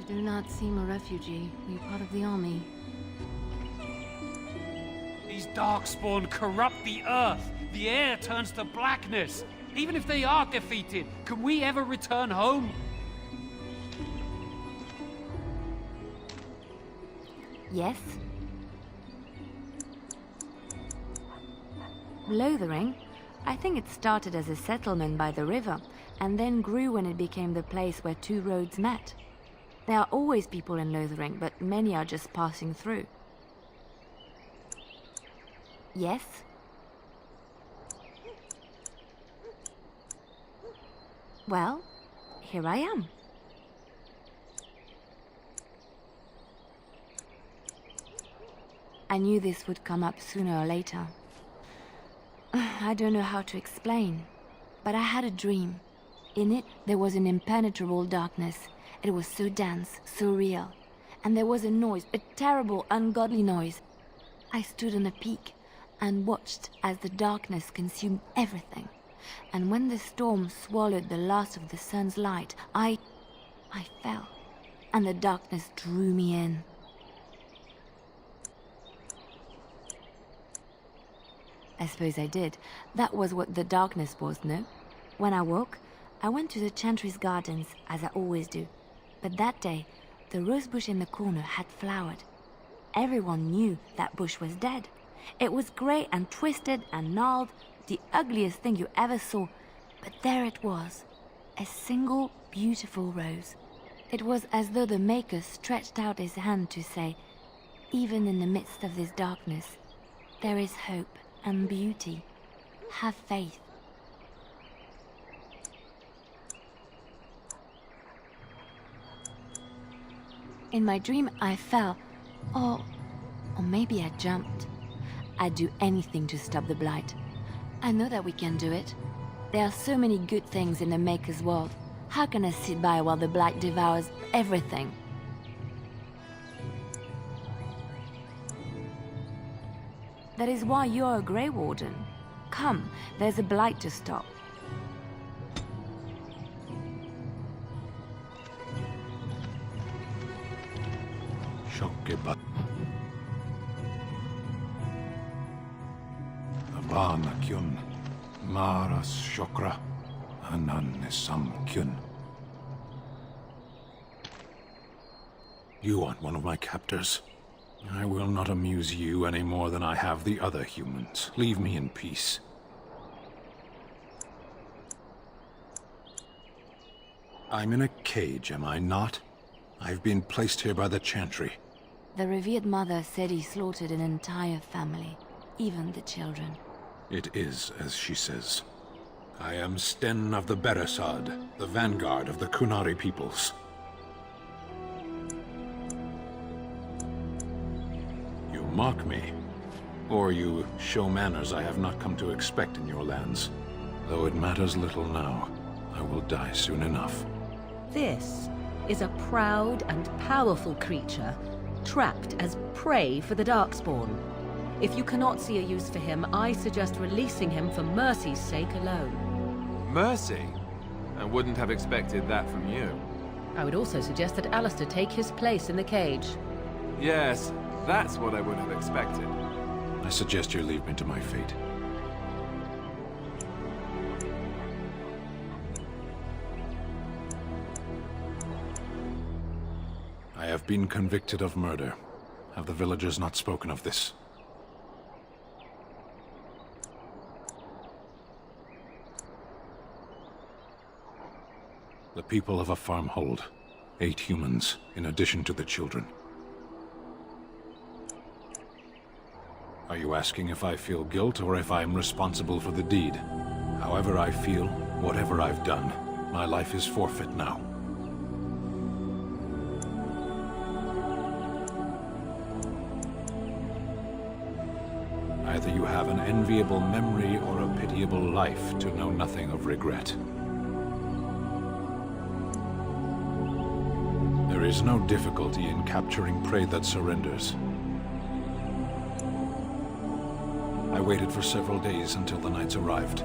You do not seem a refugee. Are you part of the army? These Darkspawn corrupt the earth. The air turns to blackness. Even if they are defeated, can we ever return home? Yes. Lothering? I think it started as a settlement by the river, and then grew when it became the place where two roads met. There are always people in Lothering, but many are just passing through. Yes? Well, here I am. I knew this would come up sooner or later. I don't know how to explain, but I had a dream. In it, there was an impenetrable darkness. It was so dense, so real. And there was a noise, a terrible, ungodly noise. I stood on a peak and watched as the darkness consumed everything. And when the storm swallowed the last of the sun's light, I fell, and the darkness drew me in. I suppose I did. That was what the darkness was, no? When I woke, I went to the Chantry's gardens, as I always do. But that day, the rosebush in the corner had flowered. Everyone knew that bush was dead. It was grey and twisted and gnarled, the ugliest thing you ever saw. But there it was, a single beautiful rose. It was as though the Maker stretched out his hand to say, even in the midst of this darkness, there is hope and beauty. Have faith. In my dream, I fell, or maybe I jumped. I'd do anything to stop the Blight. I know that we can do it. There are so many good things in the Maker's world. How can I sit by while the Blight devours everything? That is why you're a Grey Warden. Come, there's a Blight to stop. Shokkebat. Abana kyun. Maras shokra. Anan nisam kyun. You aren't one of my captors. I will not amuse you any more than I have the other humans. Leave me in peace. I'm in a cage, am I not? I've been placed here by the Chantry. The revered mother said he slaughtered an entire family, even the children. It is as she says. I am Sten of the Beresad, the vanguard of the Qunari peoples. You mock me, or you show manners I have not come to expect in your lands. Though it matters little now, I will die soon enough. This is a proud and powerful creature, trapped as prey for the Darkspawn. If you cannot see a use for him, I suggest releasing him for mercy's sake alone. Mercy? I wouldn't have expected that from you. I would also suggest that Alistair take his place in the cage. Yes, that's what I would have expected. I suggest you leave me to my fate. I have been convicted of murder. Have the villagers not spoken of this? The people of a farm hold 8 humans, in addition to the children. Are you asking if I feel guilt or if I am responsible for the deed? However I feel, whatever I've done, my life is forfeit now. Either you have an enviable memory or a pitiable life to know nothing of regret. There is no difficulty in capturing prey that surrenders. I waited for several days until the knights arrived.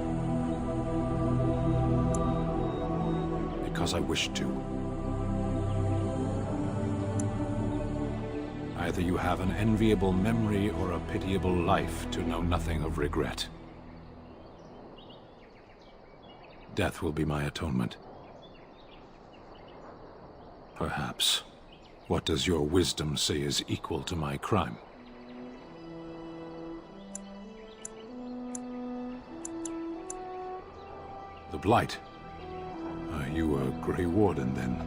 Because I wished to. Either you have an enviable memory or a pitiable life to know nothing of regret. Death will be my atonement. Perhaps. What does your wisdom say is equal to my crime? The Blight. Are you a Grey Warden, then?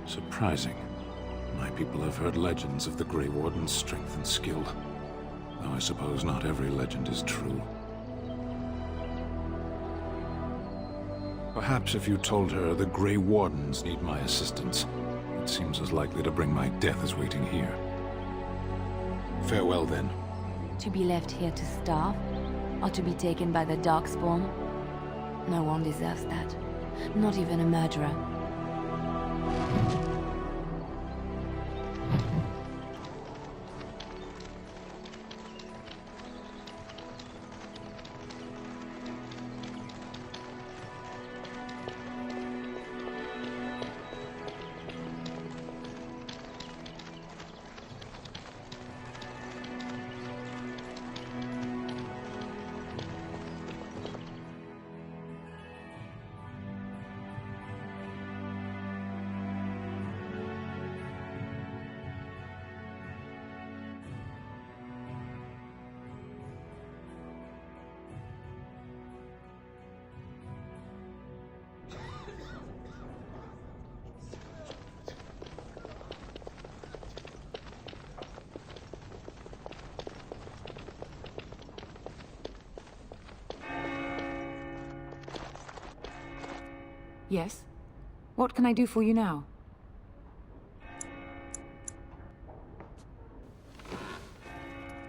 Surprising. My people have heard legends of the Grey Warden's strength and skill. Though I suppose not every legend is true. Perhaps if you told her the Grey Wardens need my assistance, it seems as likely to bring my death as waiting here. Farewell, then. To be left here to starve? Or to be taken by the Darkspawn? No one deserves that. Not even a murderer. Yes? What can I do for you now?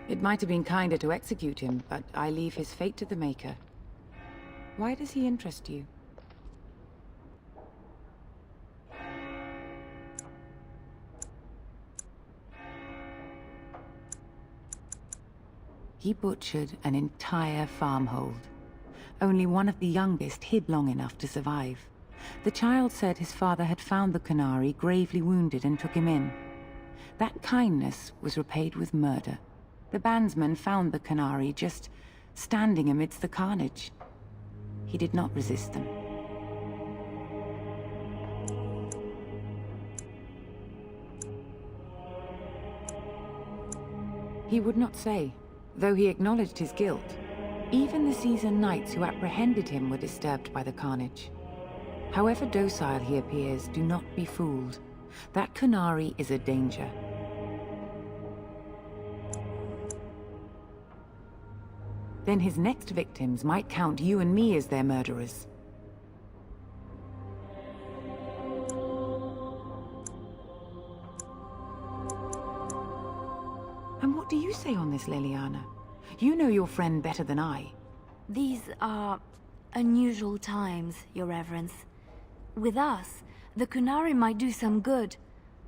It might have been kinder to execute him, but I leave his fate to the Maker. Why does he interest you? He butchered an entire farmhold. Only one of the youngest hid long enough to survive. The child said his father had found the Qunari gravely wounded and took him in. That kindness was repaid with murder. The bandsman found the Qunari just standing amidst the carnage. He did not resist them. He would not say, though he acknowledged his guilt. Even the seasoned knights who apprehended him were disturbed by the carnage. However docile he appears, do not be fooled. That Qunari is a danger. Then his next victims might count you and me as their murderers. And what do you say on this, Leliana? You know your friend better than I. These are unusual times, Your Reverence. With us, the Qunari might do some good.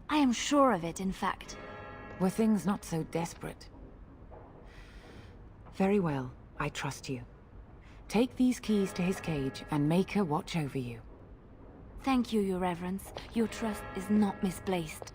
I am sure of it, in fact. Were things not so desperate? Very well, I trust you. Take these keys to his cage and make her watch over you. Thank you, Your Reverence. Your trust is not misplaced.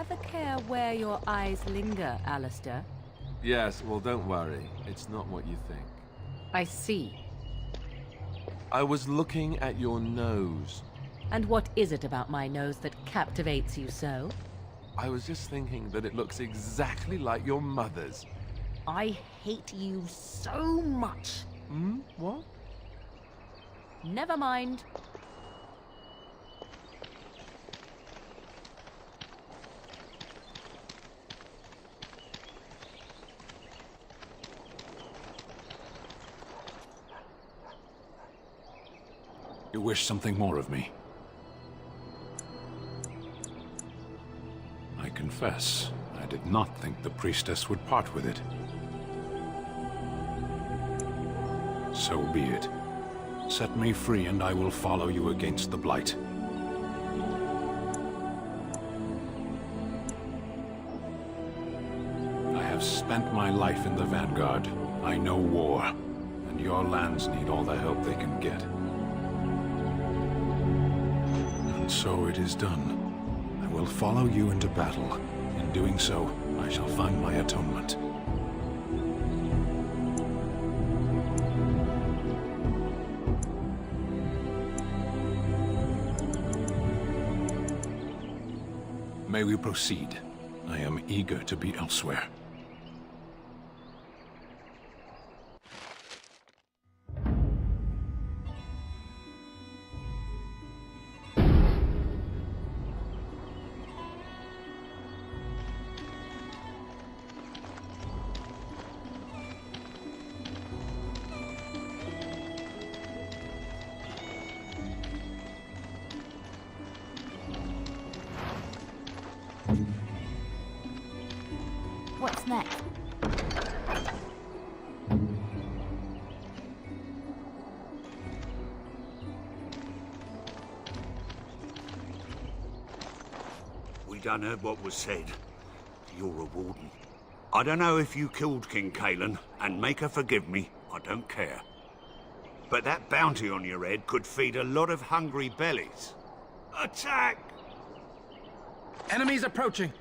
Have a care where your eyes linger, Alistair. Yes, well, don't worry. It's not what you think. I see. I was looking at your nose. And what is it about my nose that captivates you so? I was just thinking that it looks exactly like your mother's. I hate you so much. Hmm? What? Never mind. You wish something more of me? I confess, I did not think the priestess would part with it. So be it. Set me free and I will follow you against the Blight. I have spent my life in the Vanguard. I know war, and your lands need all the help they can get. And so it is done. I will follow you into battle. In doing so, I shall find my atonement. May we proceed? I am eager to be elsewhere. What's next? We done heard what was said. You're a warden. I don't know if you killed King Cailan, and make her forgive me, I don't care. But that bounty on your head could feed a lot of hungry bellies. Attack! Enemies approaching!